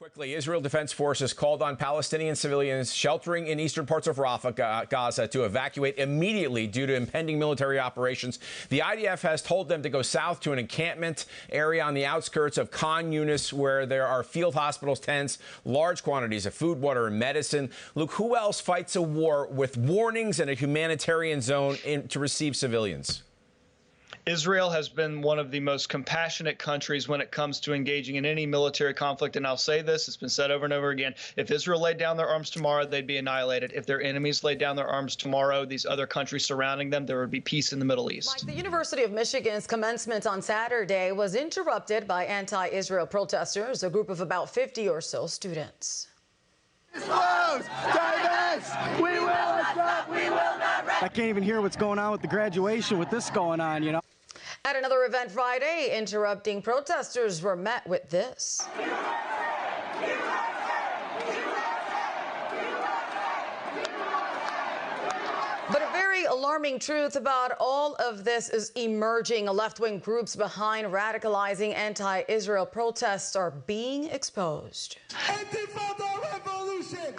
Quickly, Israel Defense Forces called on Palestinian civilians sheltering in eastern parts of Rafah, Gaza, to evacuate immediately due to impending military operations. The IDF has told them to go south to an encampment area on the outskirts of Khan Yunis, where there are field hospitals, tents, large quantities of food, water, and medicine. Luke, who else fights a war with warnings and a humanitarian zone to receive civilians? Israel has been one of the most compassionate countries when it comes to engaging in any military conflict. And I'll say this, it's been said over and over again. If Israel laid down their arms tomorrow, they'd be annihilated. If their enemies laid down their arms tomorrow, these other countries surrounding them, there would be peace in the Middle East. Mike, the University of Michigan's commencement on Saturday was interrupted by anti-Israel protesters, a group of about 50 or so students. I can't even hear what's going on with the graduation with this going on, you know. At another event Friday, interrupting protesters were met with this. But a very alarming truth about all of this is emerging. Left-wing groups behind radicalizing anti-Israel protests are being exposed. Intifada revolution!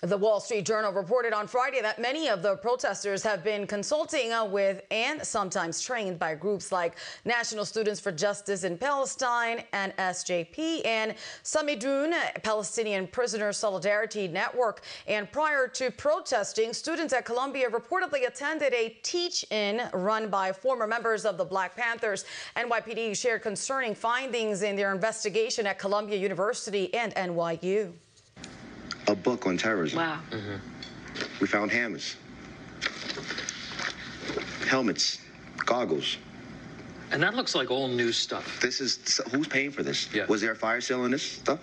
The Wall Street Journal reported on Friday that many of the protesters have been consulting with and sometimes trained by groups like National Students for Justice in Palestine and SJP and Samidun, Palestinian Prisoner Solidarity Network. And prior to protesting, students at Columbia reportedly attended a teach-in run by former members of the Black Panthers. NYPD shared concerning findings in their investigation at Columbia University and NYU. A book on terrorism. Wow. We found hammers, helmets, goggles. And that looks like all new stuff. This is, who's paying for this? Yeah. Was there a fire sale on this stuff?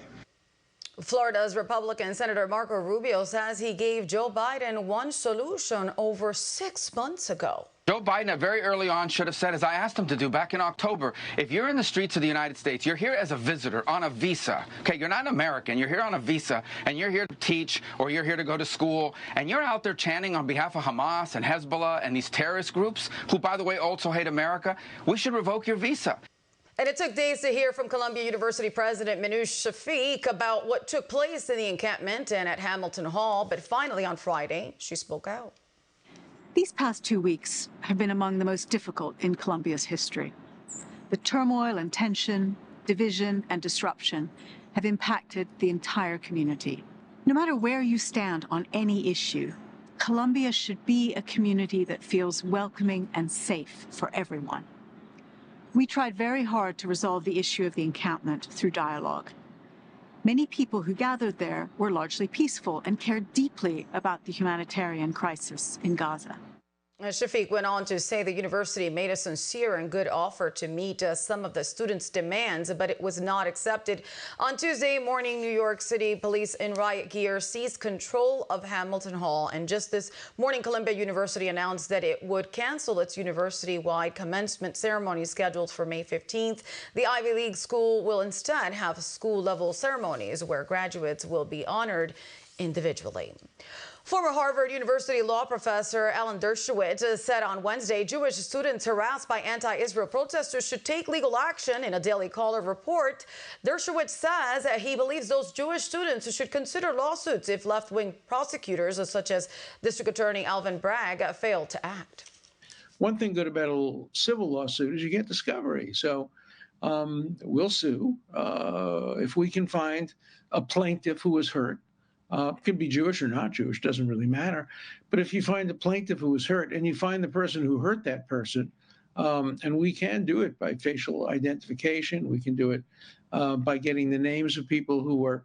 Florida's Republican Senator Marco Rubio says he gave Joe Biden one solution over 6 months ago. Joe Biden, very early on, should have said, as I asked him to do back in October, if you're in the streets of the United States, you're here as a visitor on a visa. Okay, you're not an American. You're here on a visa, and you're here to teach, or you're here to go to school, and you're out there chanting on behalf of Hamas and Hezbollah and these terrorist groups, who, by the way, also hate America. We should revoke your visa. And it took days to hear from Columbia University President Minouche Shafik about what took place in the encampment and at Hamilton Hall. But finally, on Friday, she spoke out. These past 2 weeks have been among the most difficult in Columbia's history. The turmoil and tension, division and disruption have impacted the entire community. No matter where you stand on any issue, Columbia should be a community that feels welcoming and safe for everyone. We tried very hard to resolve the issue of the encampment through dialogue. Many people who gathered there were largely peaceful and cared deeply about the humanitarian crisis in Gaza. Shafik went on to say the university made a sincere and good offer to meet some of the students' demands, but it was not accepted. On Tuesday morning, New York City police in riot gear seized control of Hamilton Hall. And just this morning, Columbia University announced that it would cancel its university-wide commencement ceremony scheduled for May 15th. The Ivy League school will instead have school-level ceremonies where graduates will be honored individually. Former Harvard University law professor Alan Dershowitz said on Wednesday Jewish students harassed by anti-Israel protesters should take legal action in a Daily Caller report. Dershowitz says he believes those Jewish students should consider lawsuits if left-wing prosecutors, such as District Attorney Alvin Bragg, fail to act. One thing good about a civil lawsuit is you get discovery. So we'll sue if we can find a plaintiff who was hurt. Could be Jewish or not Jewish, doesn't really matter. But if you find the plaintiff who was hurt and you find the person who hurt that person, and we can do it by facial identification, we can do it by getting the names of people who were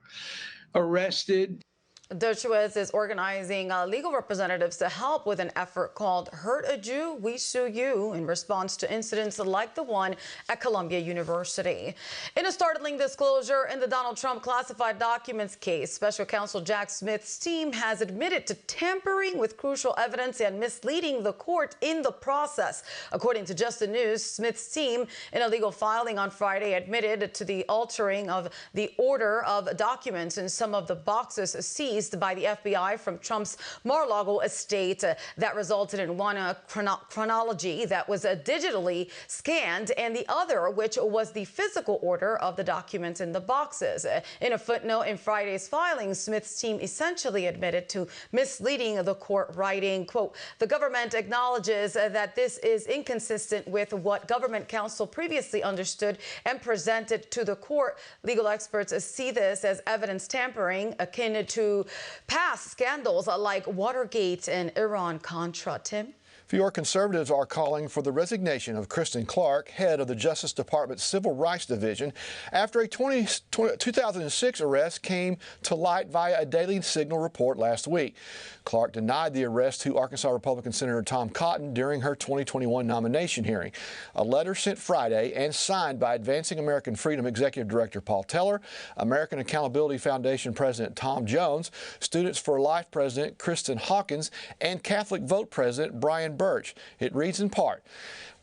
arrested. Dershowitz is organizing legal representatives to help with an effort called Hurt a Jew, We Sue You, in response to incidents like the one at Columbia University. In a startling disclosure in the Donald Trump classified documents case, Special Counsel Jack Smith's team has admitted to tampering with crucial evidence and misleading the court in the process. According to Just the News, Smith's team, in a legal filing on Friday, admitted to the altering of the order of documents in some of the boxes seized released by the FBI from Trump's Mar-a-Lago estate that resulted in one chronology that was digitally scanned and the other, which was the physical order of the documents in the boxes. In a footnote in Friday's filing, Smith's team essentially admitted to misleading the court, writing, quote, "The government acknowledges that this is inconsistent with what government counsel previously understood and presented to the court. Legal experts see this as evidence tampering akin to past scandals like Watergate and Iran-Contra." Tim? Fewer conservatives are calling for the resignation of Kristen Clarke, head of the Justice Department's Civil Rights Division, after a 2006 arrest came to light via a Daily Signal report last week. Clarke denied the arrest to Arkansas Republican Senator Tom Cotton during her 2021 nomination hearing. A letter sent Friday and signed by Advancing American Freedom Executive Director Paul Teller, American Accountability Foundation President Tom Jones, Students for Life President Kristen Hawkins, and Catholic Vote President Brian Birch. It reads in part,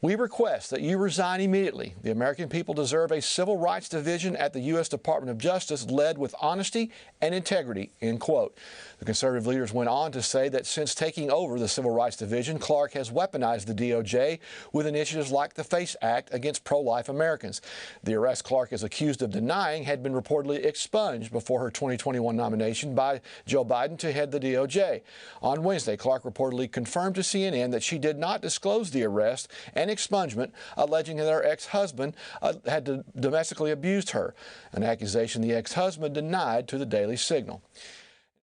"We request that you resign immediately. The American people deserve a civil rights division at the U.S. Department of Justice led with honesty and integrity," end quote. The conservative leaders went on to say that since taking over the Civil Rights Division, Clarke has weaponized the DOJ with initiatives like the FACE Act against pro-life Americans. The arrest Clarke is accused of denying had been reportedly expunged before her 2021 nomination by Joe Biden to head the DOJ. On Wednesday, Clarke reportedly confirmed to CNN that she did not disclose the arrest and expungement, alleging that her ex-husband had domestically abused her, an accusation the ex-husband denied to the Daily Signal.